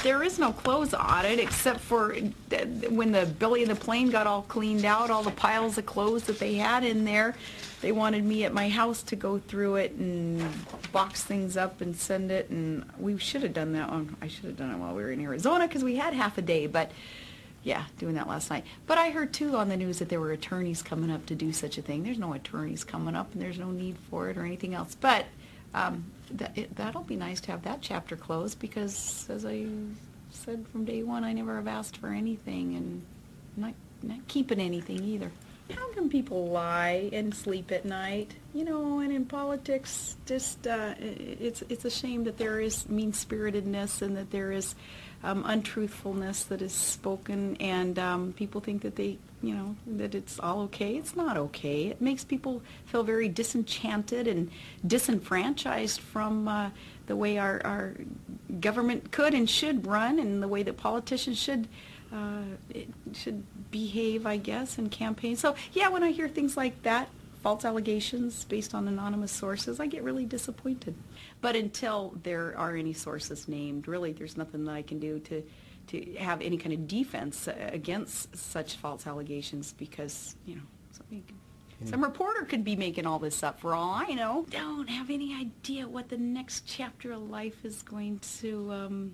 There is no clothes audit except for when the belly of the plane got all cleaned out, all the piles of clothes that they had in there. They wanted me at my house to go through it and box things up and send it, and we should have done that one. I should have done it while we were in Arizona because we had half a day, but yeah, doing that last night. But I heard too on the news that there were attorneys coming up to do such a thing. There's no attorneys coming up and there's no need for it or anything else. But that'll be nice to have that chapter closed because, as I said from day one, I never have asked for anything and not keeping anything either. How can people lie and sleep at night? You know, and in politics, just it's a shame that there is mean-spiritedness and that there is untruthfulness that is spoken, and people think that that it's all okay. It's not okay. It makes people feel very disenchanted and disenfranchised from the way our government could and should run, and the way that politicians should behave, I guess, and campaign. So yeah, when I hear things like that, false allegations based on anonymous sources, I get really disappointed. But until there are any sources named, really there's nothing that I can do to have any kind of defense against such false allegations, because, you know, some reporter could be making all this up for all I know. Don't have any idea what the next chapter of life is going to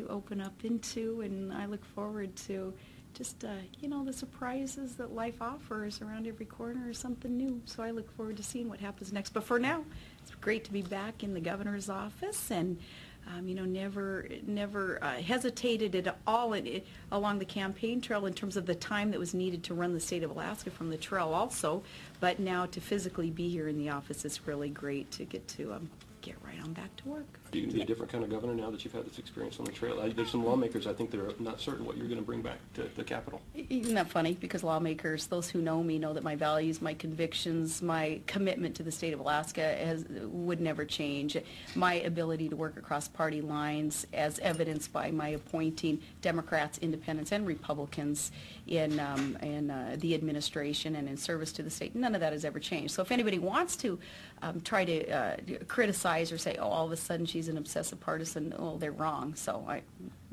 open up into, and I look forward to just, you know, the surprises that life offers around every corner is something new. So I look forward to seeing what happens next. But for now, it's great to be back in the governor's office, and you know, never hesitated at all along the campaign trail in terms of the time that was needed to run the state of Alaska from the trail also. But now to physically be here in the office is really great to get right on back to work. Are you going to be a different kind of governor now that you've had this experience on the trail? There's some lawmakers, I think, that are not certain what you're going to bring back to the Capitol. Isn't that funny? Because lawmakers, those who know me, know that my values, my convictions, my commitment to the state of Alaska would never change. My ability to work across party lines, as evidenced by my appointing Democrats, Independents, and Republicans in the administration and in service to the state, none of that has ever changed. So if anybody wants to try to criticize or say, oh, all of a sudden she's an obsessive partisan, oh, they're wrong. So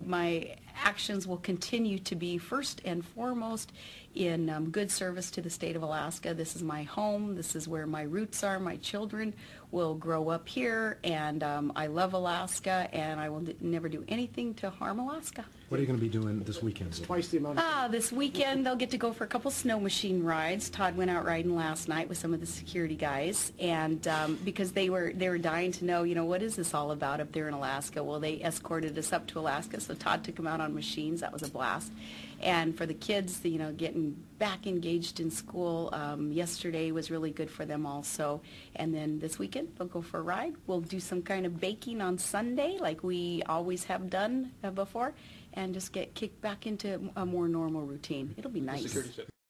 my actions will continue to be first and foremost in good service to the state of Alaska. This is my home. This is where my roots are. My children will grow up here, and I love Alaska, and I will never do anything to harm Alaska. What are you going to be doing this weekend? Twice the amount of This weekend they'll get to go for a couple snow machine rides. Todd went out riding last night with some of the security guys, and because they were dying to know, you know, what is this all about up there in Alaska? Well, they escorted us up to Alaska, so Todd took them out on machines. That was a blast. And for the kids, you know, getting back engaged in school, yesterday was really good for them also. And then this weekend, they'll go for a ride. We'll do some kind of baking on Sunday like we always have done before, and just get kicked back into a more normal routine. It'll be nice.